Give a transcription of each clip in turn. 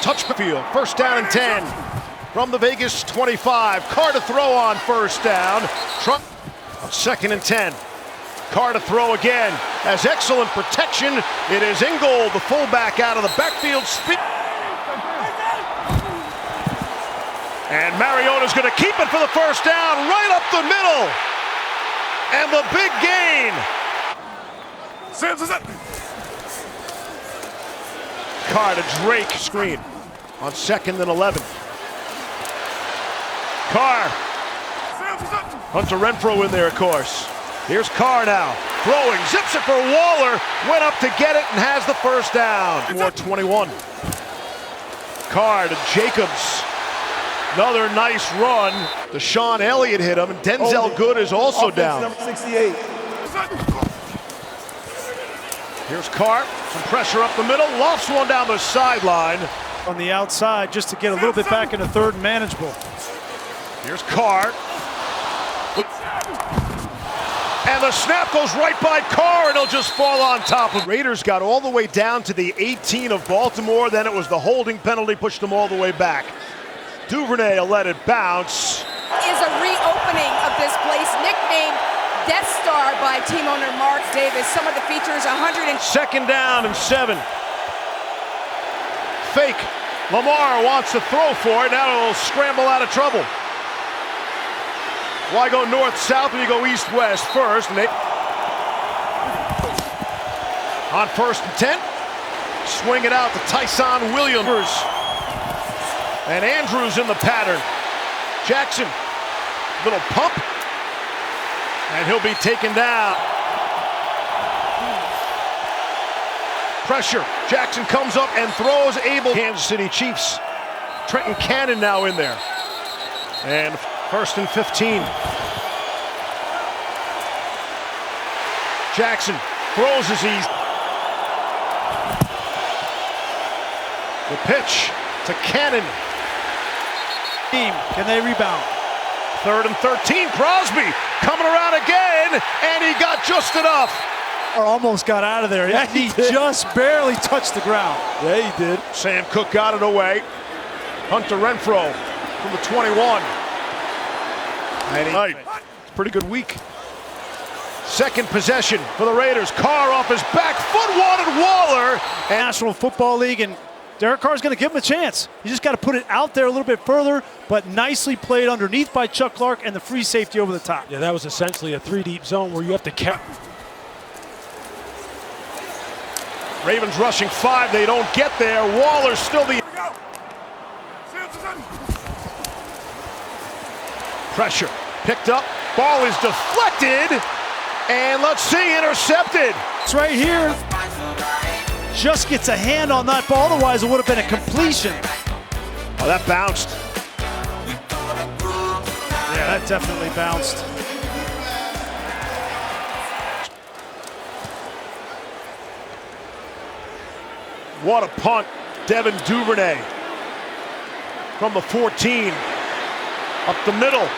touch field. First down and 10 from the Vegas 25. Carr to throw on first down. Trump on 2nd and 10. Carr to throw again. Has excellent protection. It is Ingold, the fullback, out of the backfield. And Mariota's going to keep it for the first down, right up the middle. And the big gain. Carr to Drake, screen on 2nd and 11. Carr. Hunter Renfrow in there, of course. Here's Carr now, throwing, zips it for Waller, went up to get it and has the first down. 4:21. Carr to Jacobs. Another nice run. Deshaun Elliott hit him, and Denzel Good is also down. Number 68. Here's Carr, some pressure up the middle, lofts one down the sideline. On the outside, just to get a little bit back into 3rd and manageable. Here's Carr. And the snap goes right by Carr, and he'll just fall on top of. Raiders got all the way down to the 18 of Baltimore, then it was the holding penalty, pushed them all the way back. Duvernay will let it bounce. Is a reopening of this place, nicknamed Death Star by team owner Mark Davis. Some of the features 100 and 2nd down and 7. Fake. Lamar wants to throw for it. Now he'll scramble out of trouble. Why go north-south when you go east-west first? And on 1st and 10, swing it out to Tyson Williams. And Andrews in the pattern. Jackson, little pump. And he'll be taken down. Pressure. Jackson comes up and throws able. Kansas City Chiefs. Trenton Cannon now in there. And 1st and 15. Jackson throws as he's. The pitch to Cannon. Can they rebound? 3rd and 13. Crosby coming around again, and he got just enough. Or almost got out of there. Yeah, he just barely touched the ground. Yeah, he did. Sam Cook got it away. Hunter Renfrow from the 21. And it's a pretty good week. 2nd possession for the Raiders. Carr off his back foot, wanted Waller. And National Football League, and Derek Carr's going to give him a chance. You just got to put it out there a little bit further, but nicely played underneath by Chuck Clark and the free safety over the top. Yeah, that was essentially a 3-deep zone where you have to count. Ravens rushing 5. They don't get there. Waller's still the. Pressure picked up. Ball is deflected. And let's see, intercepted. It's right here. Just gets a hand on that ball. Otherwise, it would have been a completion. Oh, that bounced. Yeah, that definitely bounced. What a punt. Devin Duvernay from the 14. Up the middle.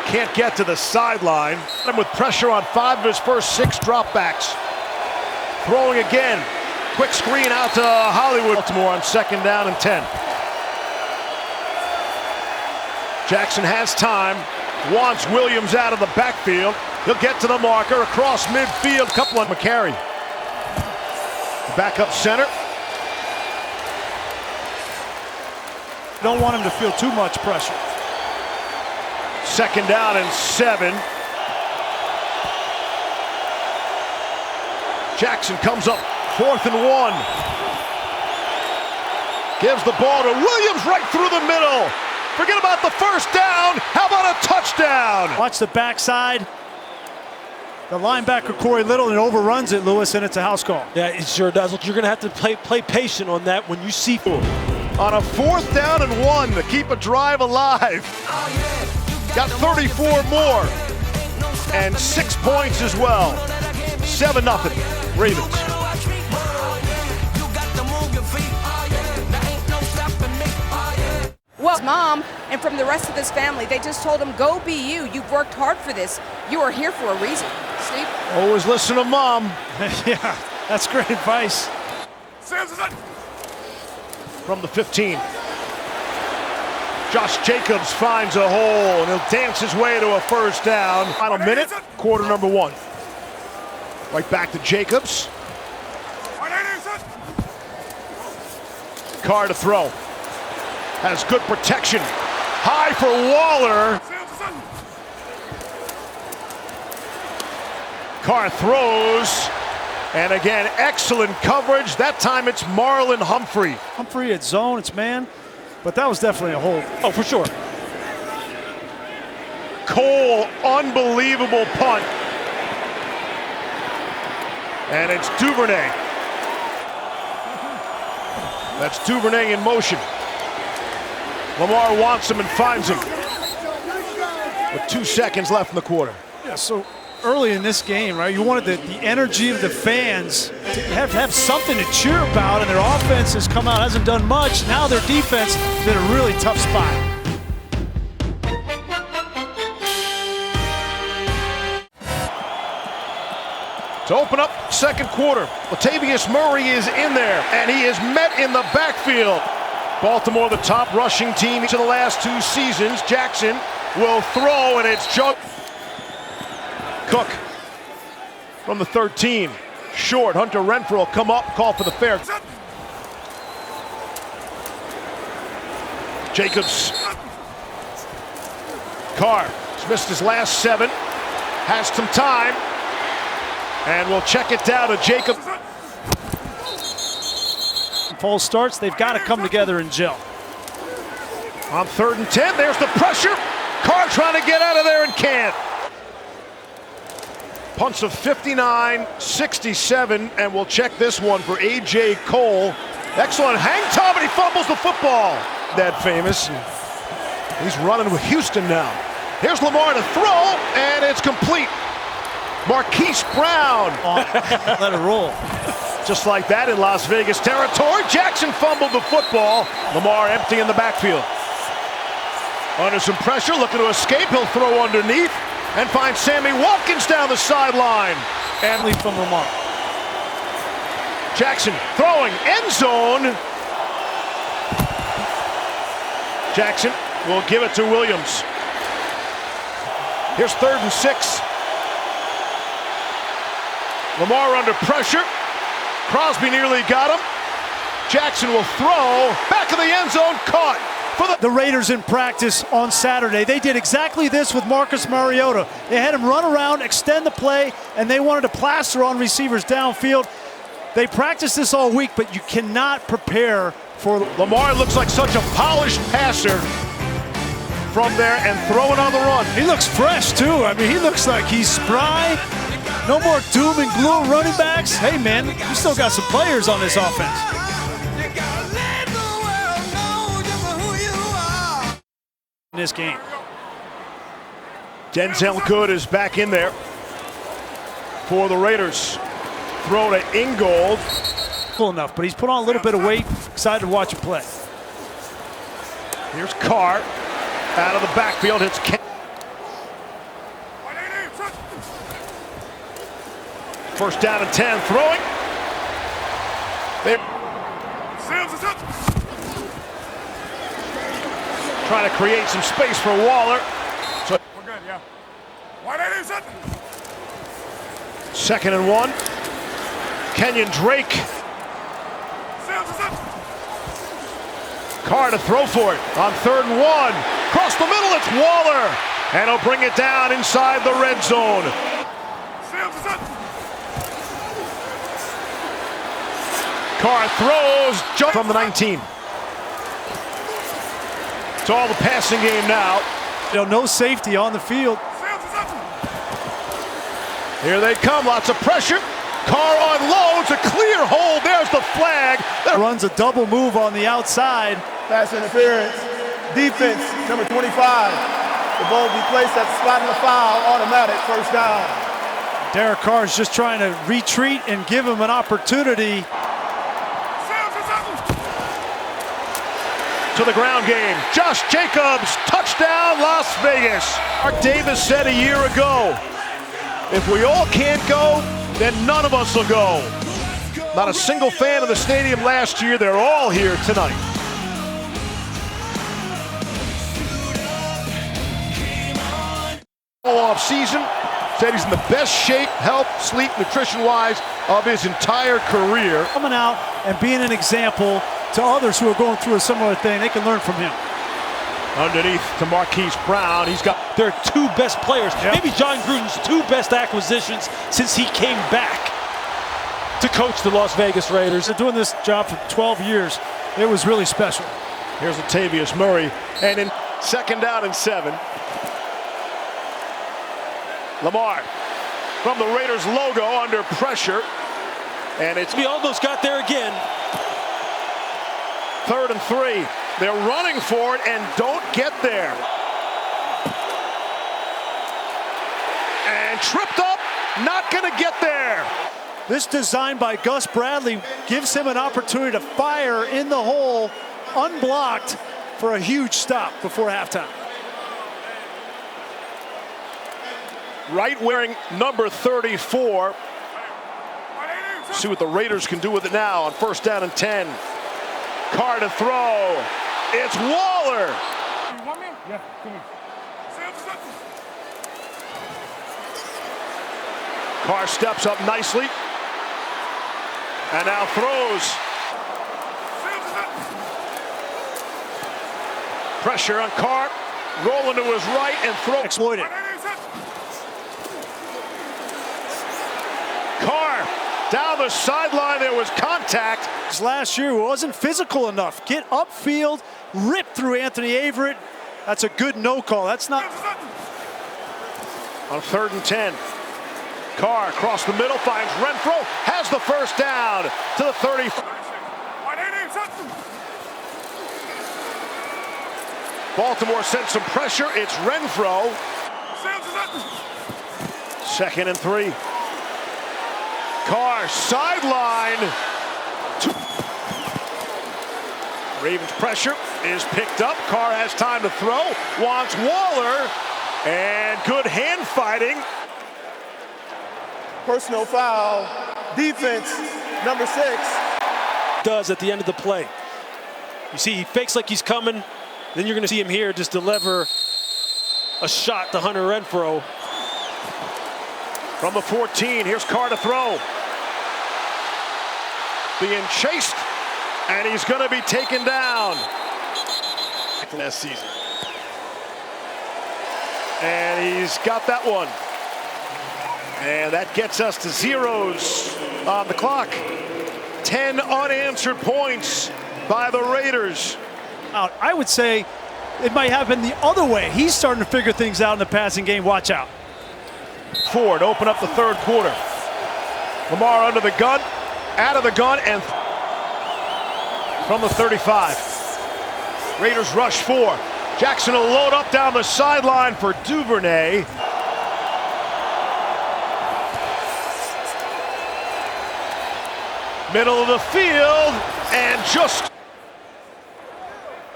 Can't get to the sideline. With pressure on 5 of his first 6 dropbacks. Throwing again. Quick screen out to Hollywood. Baltimore on 2nd down and 10. Jackson has time. Wants Williams out of the backfield. He'll get to the marker across midfield. Couple on McCarry. Back up center. Don't want him to feel too much pressure. 2nd down and 7. Jackson comes up, 4th and 1. Gives the ball to Williams right through the middle. Forget about the first down. How about a touchdown? Watch the backside. The linebacker, Corey Little, and overruns it, Lewis, and it's a house call. Yeah, it sure does. Look, you're going to have to play patient on that when you see. On a 4th down and 1 to keep a drive alive. Got 34 more. And 6 points as well. 7-0 Ravens. well, mom and from the rest of his family, they just told him, go be you. You've worked hard for this. You are here for a reason. Steve? Always listen to mom. Yeah, that's great advice. from the 15. Josh Jacobs finds a hole, and he'll dance his way to a first down. Final minute, quarter number 1. Right back to Jacobs. Carr to throw. Has good protection. High for Waller. Carr throws. And again, excellent coverage. That time it's Marlon Humphrey. Humphrey at zone, it's man. But that was definitely a hold. Oh, for sure. Cole, unbelievable punt. And it's Duvernay. That's Duvernay in motion. Lamar wants him and finds him. With 2 seconds left in the quarter. Yeah, so early in this game, right, you wanted the energy of the fans to have something to cheer about, and their offense has come out, hasn't done much. Now their defense is in a really tough spot. To open up second quarter, Latavius Murray is in there, and he is met in the backfield. Baltimore, the top rushing team each of the last 2 seasons. Jackson will throw, and it's Jug. Cook from the 13. Short. Hunter Renfrow will come up, call for the fair. Jacobs. Carr has missed his last 7. Has some time. And we'll check it down to Jacobs. False starts, they've got to come together and gel. On 3rd and 10, there's the pressure. Carr trying to get out of there and can't. Punts of 59-67, and we'll check this one for A.J. Cole. Excellent hang time, and he fumbles the football. That famous. He's running with Houston now. Here's Lamar to throw, and it's complete. Marquise Brown. Let it roll. Just like that in Las Vegas territory. Jackson fumbled the football. Lamar empty in the backfield. Under some pressure, looking to escape. He'll throw underneath and find Sammy Watkins down the sideline. And lead from Lamar. Jackson throwing, end zone. Jackson will give it to Williams. Here's 3rd and 6. Lamar under pressure. Crosby nearly got him. Jackson will throw. Back of the end zone, caught. For The Raiders in practice on Saturday, they did exactly this with Marcus Mariota. They had him run around, extend the play, and they wanted to plaster on receivers downfield. They practiced this all week, but you cannot prepare for. Lamar looks like such a polished passer from there and throwing on the run. He looks fresh, too. I mean, he looks like he's spry. No more doom and gloom running backs. Hey, man, you still got some players on this offense. In this game. Denzel Good is back in there for the Raiders. Throw to Ingold. Cool enough, but he's put on a little bit of weight. Excited to watch him play. Here's Carr out of the backfield. Hits Ken. First down and 10, throwing. Trying to create some space for Waller. So we're good, yeah. 2nd and 1. Kenyon Drake. Carr to throw for it on 3rd and 1. Across the middle, it's Waller. And he'll bring it down inside the red zone. Carr throws, jump from the 19. It's all the passing game now. You know, no safety on the field. Here they come, lots of pressure. Carr unloads, a clear hold. There's the flag. Runs a double move on the outside. Pass interference. Defense, number 25. The ball will be placed at the spot in the foul. Automatic first down. Derek Carr is just trying to retreat and give him an opportunity. To the ground game. Josh Jacobs, touchdown, Las Vegas. Mark Davis said a year ago, if we all can't go, then none of us will go. Not a single fan of the stadium last year. They're all here tonight. Off season, said he's in the best shape, health, sleep, nutrition-wise of his entire career. Coming out and being an example to others who are going through a similar thing, they can learn from him. Underneath to Marquise Brown, he's got their two best players. Yep. Maybe John Gruden's two best acquisitions since he came back to coach the Las Vegas Raiders. They're doing this job for 12 years. It was really special. Here's Latavius Murray, and in 2nd down and 7. Lamar from the Raiders logo under pressure, and we almost got there again. 3rd and 3. They're running for it and don't get there. And tripped up, not going to get there. This design by Gus Bradley gives him an opportunity to fire in the hole, unblocked, for a huge stop before halftime. Right wearing number 34. See what the Raiders can do with it now on 1st down and 10. Carr to throw. It's Waller. Carr steps up nicely. And now throws. Pressure on Carr. Rolling to his right and throw. Exploited. Carr down the sideline. There was contact. Last year wasn't physical enough. Get upfield, rip through Anthony Averett. That's a good no call. That's not. On 3rd and 10. Carr across the middle finds Renfro. Has the 1st down to the 30. Baltimore sent some pressure. It's Renfro. 2nd and 3. Carr sideline. Ravens pressure is picked up. Carr has time to throw. Wants Waller. And good hand fighting. Personal foul. Defense, number 6. Does at the end of the play. You see, he fakes like he's coming. Then you're going to see him here just deliver a shot to Hunter Renfro. From the 14, here's Carr to throw. Being chased, and he's going to be taken down. Last season. And he's got that one. And that gets us to zeros on the clock. 10 unanswered points by the Raiders. I would say it might happen the other way. He's starting to figure things out in the passing game. Watch out. Ford open up the 3rd quarter. Lamar under the gun, out of the gun, and from the 35. Raiders rush 4. Jackson will load up down the sideline for Duvernay. Middle of the field, and just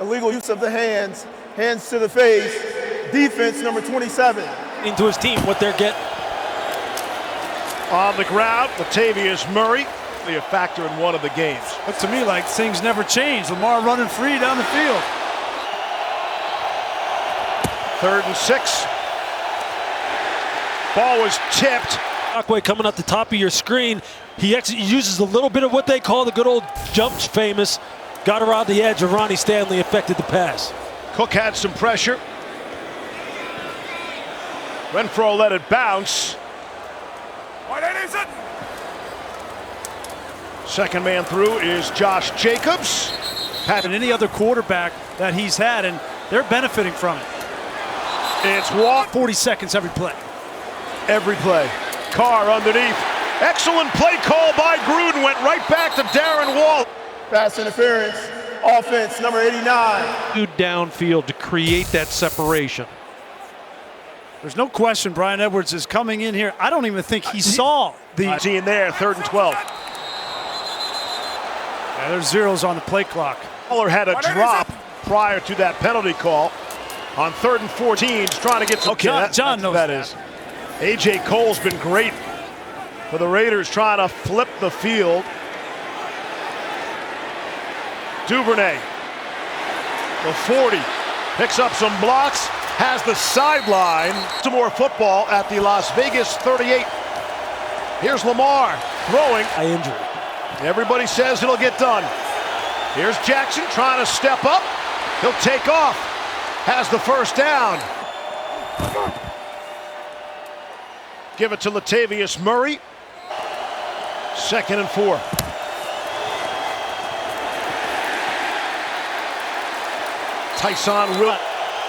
Illegal use of the hands. Hands to the face. Defense, number 27. Into his team, what they're getting. On the ground, Latavius Murray. Be a factor in one of the games. Looks to me like things never change. Lamar running free down the field. 3rd and 6. Ball was tipped. Rockway coming up the top of your screen. He uses a little bit of what they call the good old jump famous. Got around the edge of Ronnie Stanley, affected the pass. Cook had some pressure. Renfro let it bounce. 2nd man through is Josh Jacobs. And any other quarterback that he's had, and they're benefiting from it. It's walk. 40 seconds every play. Every play. Carr underneath. Excellent play call by Gruden. Went right back to Darren Wall. Pass interference. Offense, number 89. Downfield to create that separation. There's no question Bryan Edwards is coming in here. I don't even think he saw the... in there, 3rd and 12. Yeah, there's zeros on the play clock. Waller had a drop prior to that penalty call. On 3rd and 14, trying to get some... Okay, John knows that is. A.J. Cole's been great for the Raiders, trying to flip the field. Duvernay, the 40, picks up some blocks, has the sideline. Some more football at the Las Vegas 38. Here's Lamar throwing. Injury. Everybody says it'll get done. Here's Jackson trying to step up. He'll take off. Has the first down. Give it to Latavius Murray. 2nd and 4. Tyson Will.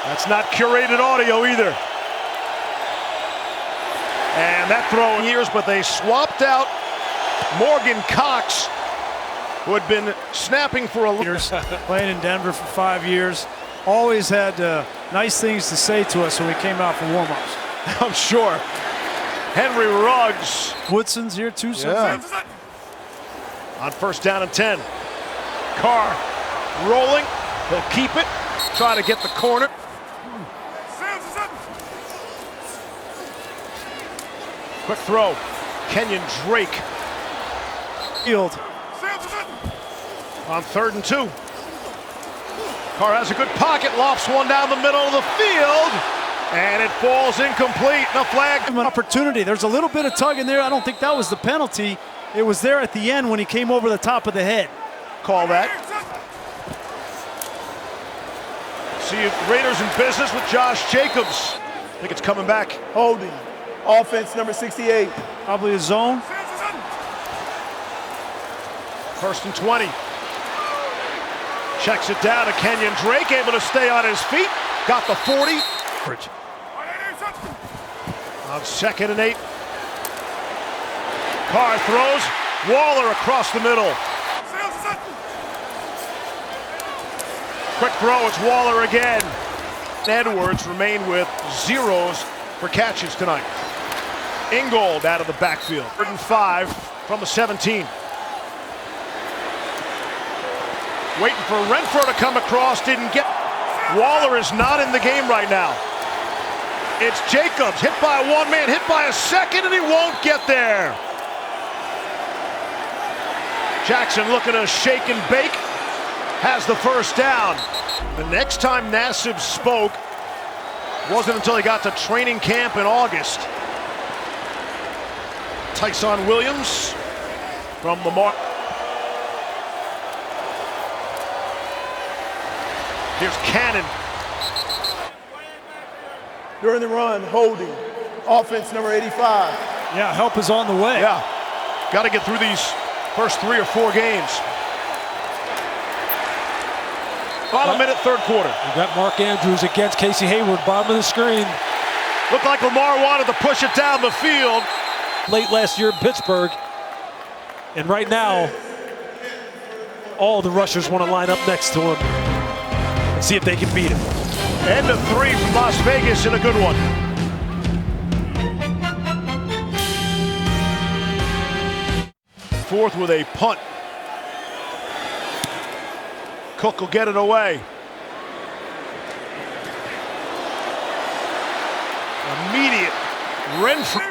That's not curated audio either. And that throw in years, but they swapped out Morgan Cox, who had been snapping for a years, playing in Denver for 5 years. Always had nice things to say to us when we came out for warm-ups. I'm sure. Henry Ruggs. Woodson's here too. Yeah. On 1st down and 10. Carr rolling. He'll keep it. Try to get the corner. Quick throw. Kenyon Drake. Field. On 3rd and 2. Carr has a good pocket, lofts one down the middle of the field, and it falls incomplete. The flag. An opportunity. There's a little bit of tug in there. I don't think that was the penalty. It was there at the end when he came over the top of the head. Call that. See Raiders in business with Josh Jacobs. I think it's coming back. Holding. Offense number 68. Probably a zone. 1st and 20. Checks it down to Kenyon Drake, able to stay on his feet. Got the 40. On 2nd and 8. Carr throws. Waller across the middle. Quick throw, it's Waller again. Edwards remained with zeros for catches tonight. Ingold out of the backfield. 3rd and 5 from the 17. Waiting for Renfro to come across, didn't get. Waller is not in the game right now. It's Jacobs, hit by one man, hit by a second, and he won't get there. Jackson looking to shake and bake, has the first down. The next time Nassib spoke wasn't until he got to training camp in August. Tyson Williams from Lamar. Here's Cannon. During the run, holding. Offense number 85. Yeah, help is on the way. Yeah, got to get through these first 3 or 4 games. About a minute, 3rd quarter. You got Mark Andrews against Casey Hayward, bottom of the screen. Looked like Lamar wanted to push it down the field. Late last year in Pittsburgh. And right now, all the rushers want to line up next to him and see if they can beat him. End of 3 from Las Vegas and a good one. Fourth with a punt. Cook will get it away. Immediate Renfro.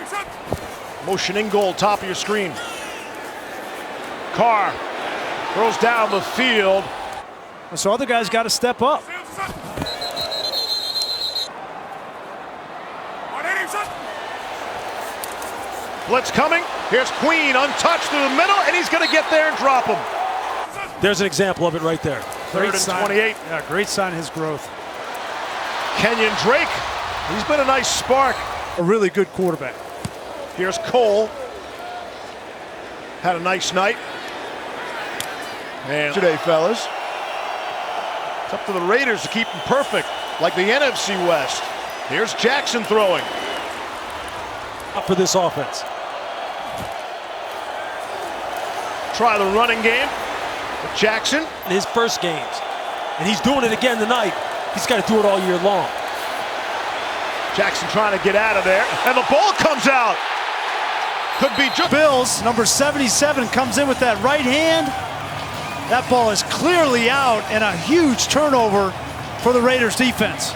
Motioning goal, top of your screen. Carr throws down the field. So other guys got to step up. Blitz coming. Here's Queen, untouched through the middle, and he's going to get there and drop him. There's an example of it right there. 3rd and 28. Yeah, great sign of his growth. Kenyon Drake, he's been a nice spark. A really good quarterback. Here's Cole. Had a nice night. And today, fellas, it's up to the Raiders to keep them perfect, like the NFC West. Here's Jackson throwing. Up for this offense. Try the running game with Jackson. In his first games. And he's doing it again tonight. He's got to do it all year long. Jackson trying to get out of there, and the ball comes out. Could be just Bills, number 77 comes in with that right hand. That ball is clearly out, and a huge turnover for the Raiders defense.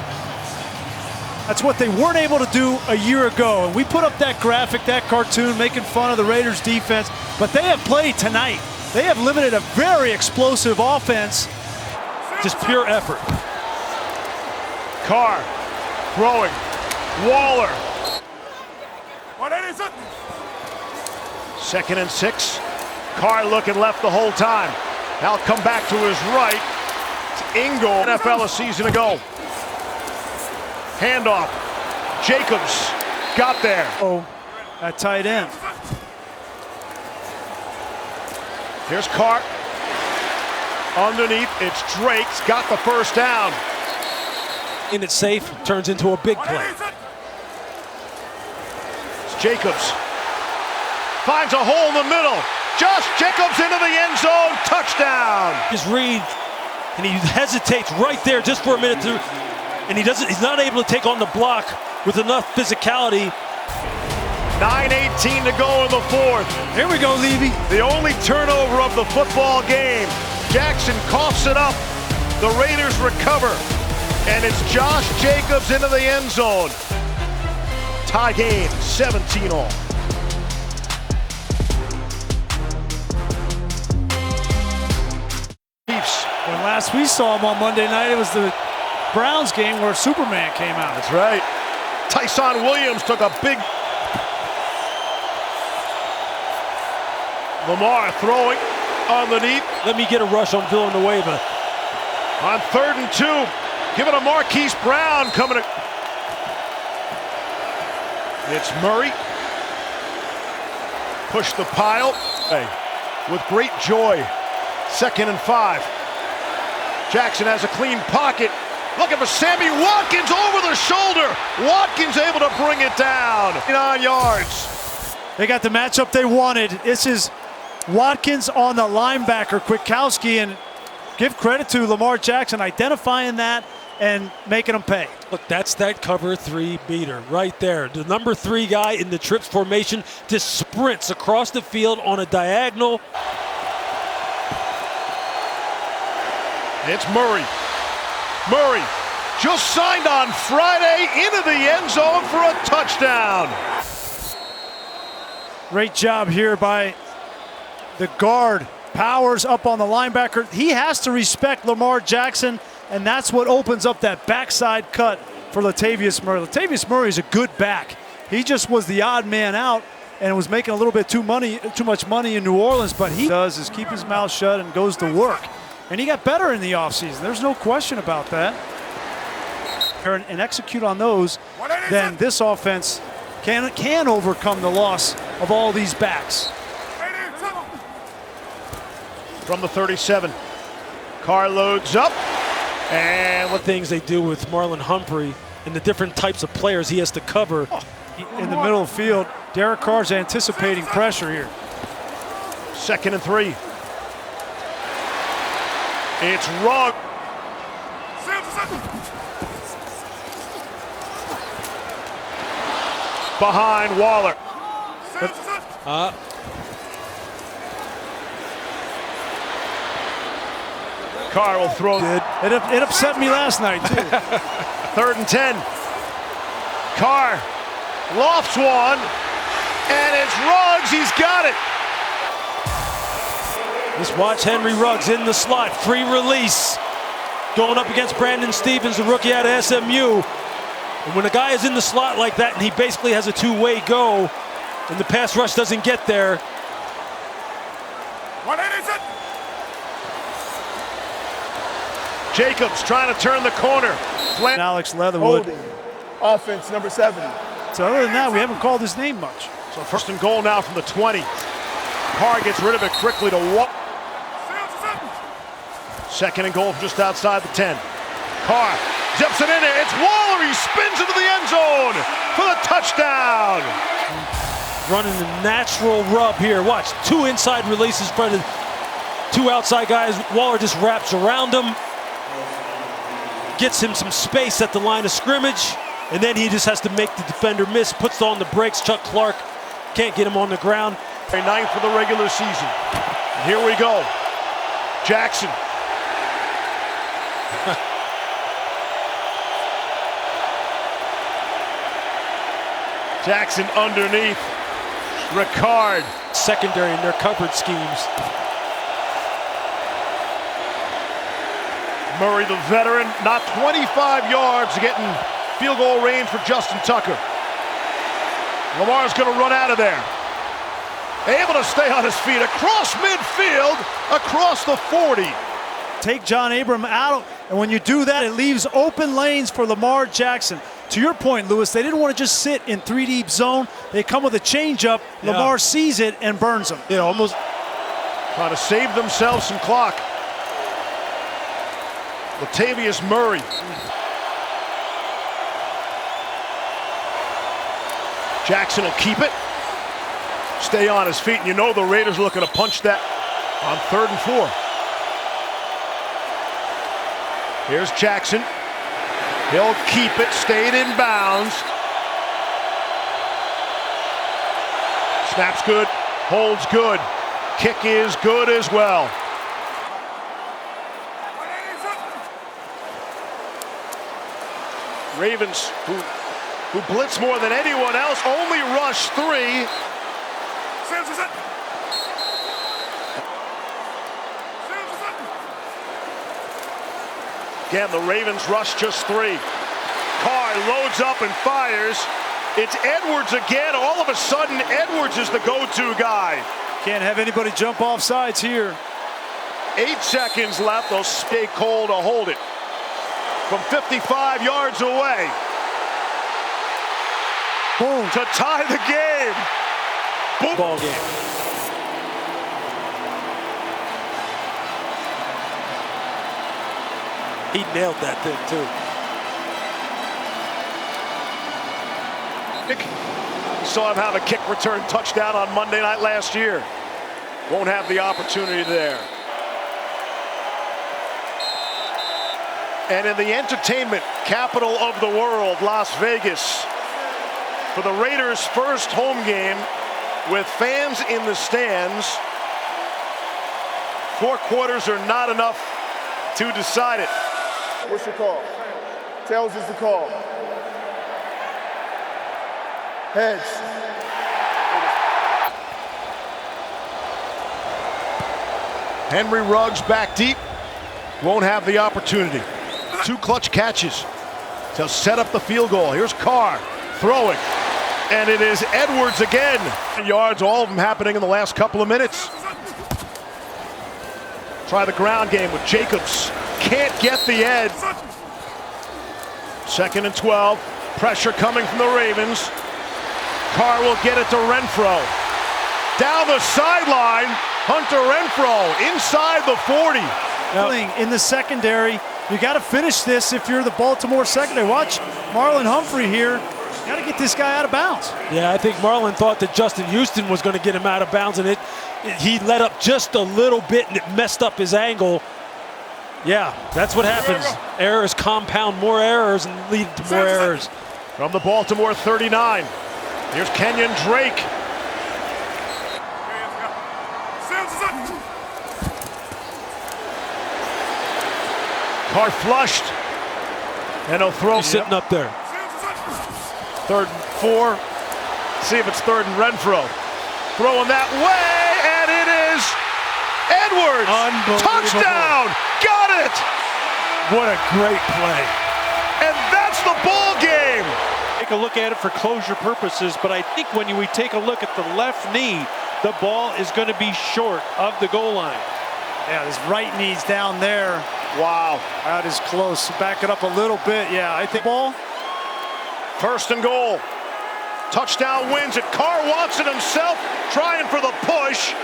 That's what they weren't able to do a year ago. And we put up that graphic, that cartoon, making fun of the Raiders defense, but they have played tonight. They have limited a very explosive offense. Just pure effort. Carr Throwing. Waller. 2nd and 6. Carr looking left the whole time. Now come back to his right. It's Ingle, NFL a season ago. Handoff. Jacobs got there. Oh, at tight end. Here's Carr. Underneath, it's Drake's got the first down. In it safe, turns into a big play. It's Jacobs. Finds a hole in the middle. Josh Jacobs into the end zone. Touchdown. His read, and he hesitates right there just for a minute to, and he's not able to take on the block with enough physicality. 9:18 to go in the 4th. Here we go, Levy. The only turnover of the football game. Jackson coughs it up. The Raiders recover. And it's Josh Jacobs into the end zone. Tie game, 17 all. Chiefs. When last we saw him on Monday night, it was the Browns game where Superman came out. That's right. Tyson Williams took a big... Lamar throwing underneath. Let me get a rush on Villanueva. On 3rd and 2. Give it to Marquise Brown coming to... It's Murray. Push the pile. Hey, with great joy. 2nd and 5. Jackson has a clean pocket. Looking for Sammy Watkins over the shoulder. Watkins able to bring it down. 9 yards. They got the matchup they wanted. This is Watkins on the linebacker, Kwiatkowski, and give credit to Lamar Jackson identifying that and making them pay. Look, that's that cover 3 beater right there. The number 3 guy in the trips formation just sprints across the field on a diagonal. It's Murray. Murray just signed on Friday into the end zone for a touchdown. Great job here by the guard. Powers up on the linebacker. He has to respect Lamar Jackson, and that's what opens up that backside cut for Latavius Murray. Latavius Murray is a good back. He just was the odd man out and was making a little bit too much money in New Orleans, but he does is keep his mouth shut and goes to work. And he got better in the offseason. There's no question about that. And execute on those, then this offense can overcome the loss of all these backs. From the 37, Carr loads up. And what things they do with Marlon Humphrey and the different types of players he has to cover. In the middle of the field, Derek Carr's anticipating pressure here. 2nd and 3. It's Rugg. Behind Waller. Carr will throw. It upset me last night, too. 3rd and 10. Carr lofts one, and it's Ruggs. He's got it. Just watch Henry Ruggs in the slot, free release, going up against Brandon Stevens, the rookie out of SMU. And when a guy is in the slot like that and he basically has a two-way go and the pass rush doesn't get there. Jacobs trying to turn the corner. Alex Leatherwood. Holding. Offense number 7. So other than that, we haven't called his name much. So 1st and goal now from the 20. Carr gets rid of it quickly to walk. 2nd and goal from just outside the 10. Carr zips it in there. It's Waller. He spins into the end zone for the touchdown. Running the natural rub here. Watch, 2 inside releases for the 2 outside guys. Waller just wraps around him. Gets him some space at the line of scrimmage. And then he just has to make the defender miss. Puts on the brakes. Chuck Clark can't get him on the ground. 9th for the regular season. And here we go. Jackson. Jackson underneath. Ricard. Secondary in their coverage schemes. Murray, the veteran, not 25 yards, getting field goal range for Justin Tucker. Lamar's going to run out of there. Able to stay on his feet across midfield, across the 40. Take John Abram out, and when you do that, it leaves open lanes for Lamar Jackson. To your point, Lewis, they didn't want to just sit in 3-deep zone. They come with a changeup. Yeah. Lamar sees it and burns them. You know, almost trying to save themselves some clock. Latavius Murray. Jackson will keep it. Stay on his feet, and you know the Raiders are looking to punch that on 3rd and 4. Here's Jackson. He'll keep it, stayed in bounds. Snap's good, holds good. Kick is good as well. Ravens, who blitz more than anyone else, only rush 3. Again, the Ravens rush just 3. Carr loads up and fires. It's Edwards again. All of a sudden, Edwards is the go-to guy. Can't have anybody jump off sides here. 8 seconds left. They'll stay cold to hold it. From 55 yards away. Boom. To tie the game. Boom. Ball game. He nailed that thing, too. We saw him have a kick return touchdown on Monday night last year. Won't have the opportunity there. And in the entertainment capital of the world, Las Vegas, for the Raiders' first home game with fans in the stands, 4 quarters are not enough to decide it. What's your call? Tails is the call. Heads. Henry Ruggs back deep. Won't have the opportunity. 2 clutch catches to set up the field goal. Here's Carr throwing. And it is Edwards again. Yards, all of them happening in the last couple of minutes. Try the ground game with Jacobs. Can't get the edge. 2nd and 12. Pressure coming from the Ravens. Carr will get it to Renfro. Down the sideline. Hunter Renfro inside the 40. In the secondary, you got to finish this if you're the Baltimore secondary. Watch Marlon Humphrey here. Got to get this guy out of bounds. Yeah, I think Marlon thought that Justin Houston was going to get him out of bounds, and he let up just a little bit, and it messed up his angle. Yeah, that's what happens. Errors compound more errors and lead to more errors. From the Baltimore 39, here's Kenyon Drake. Carr flushed, and he'll throw. He's sitting up there. 3rd and 4. See if it's 3rd and Renfro. Throwing that way, and it is Edwards. Touchdown! Got it! What a great play. And that's the ball game. Take a look at it for closure purposes, but I think when we take a look at the left knee, the ball is going to be short of the goal line. Yeah, his right knee's down there. Wow. That is close. Back it up a little bit. Yeah, I think ball. 1st and goal. Touchdown wins it. Carr wants it himself, trying for the push.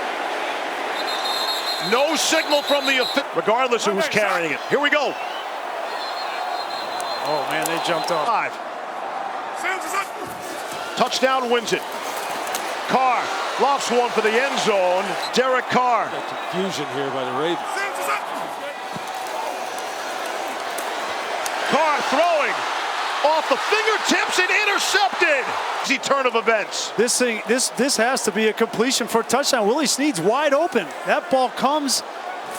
No signal from the regardless of who's carrying it. Here we go. Oh, man, they jumped off. 5. Touchdown wins it. Carr lofts one for the end zone. Derek Carr. Confusion here by the Ravens. Carr throwing off the fingertips and intercepted. Easy turn of events. This has to be a completion for a touchdown. Willie Snead's wide open. That ball comes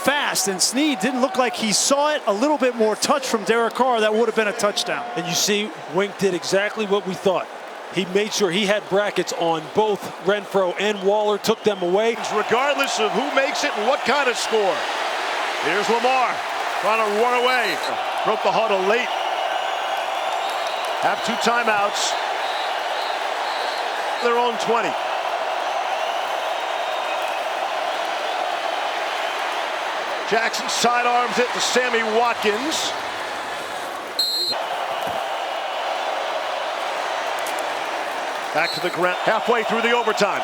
fast, and Snead didn't look like he saw it. A little bit more touch from Derek Carr, that would have been a touchdown. And you see, Wink did exactly what we thought. He made sure he had brackets on both Renfro and Waller, took them away. Regardless of who makes it and what kind of score. Here's Lamar trying to run away. Broke the huddle late. have 2 timeouts. Their own 20. Jackson sidearms it to Sammy Watkins. Back to the ground, halfway through the overtime.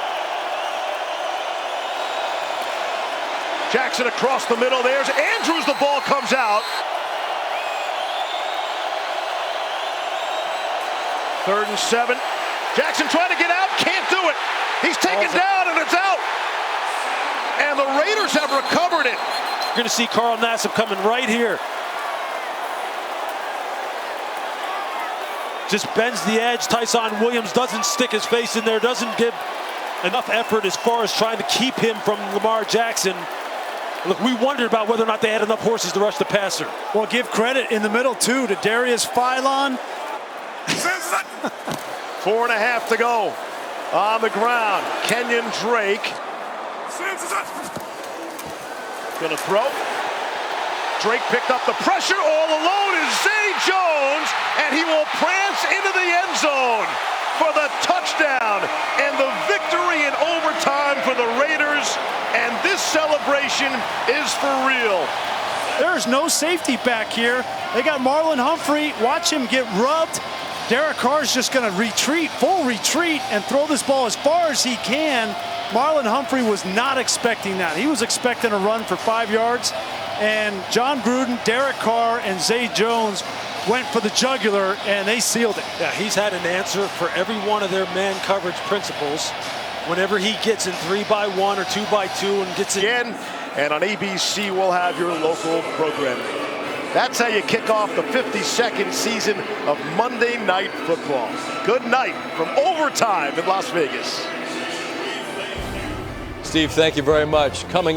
Jackson across the middle, there's Andrews, the ball comes out. 3rd and 7. Jackson trying to get out, can't do it. He's taken down and it's out. And the Raiders have recovered it. You're going to see Carl Nassib coming right here. Just bends the edge. Tyson Williams doesn't stick his face in there, doesn't give enough effort as far as trying to keep him from Lamar Jackson. Look, we wondered about whether or not they had enough horses to rush the passer. Well, give credit in the middle, too, to Darius Philon. 4.5 to go. On the ground, Kenyon Drake. Gonna throw. Drake picked up the pressure. All alone is Zay Jones, and he will prance into the end zone for the touchdown and the victory in overtime for the Raiders. And this celebration is for real. There's no safety back here. They got Marlon Humphrey. Watch him get rubbed. Derek Carr's just going to retreat, full retreat, and throw this ball as far as he can. Marlon Humphrey was not expecting that. He was expecting a run for 5 yards. And John Gruden, Derek Carr, and Zay Jones went for the jugular, and they sealed it. Yeah, he's had an answer for every one of their man coverage principles. Whenever he gets in 3-by-1 or 2-by-2 and gets it again, and on ABC we'll have your local programming. That's how you kick off the 52nd season of Monday Night Football. Good night from overtime in Las Vegas. Steve, thank you very much. Coming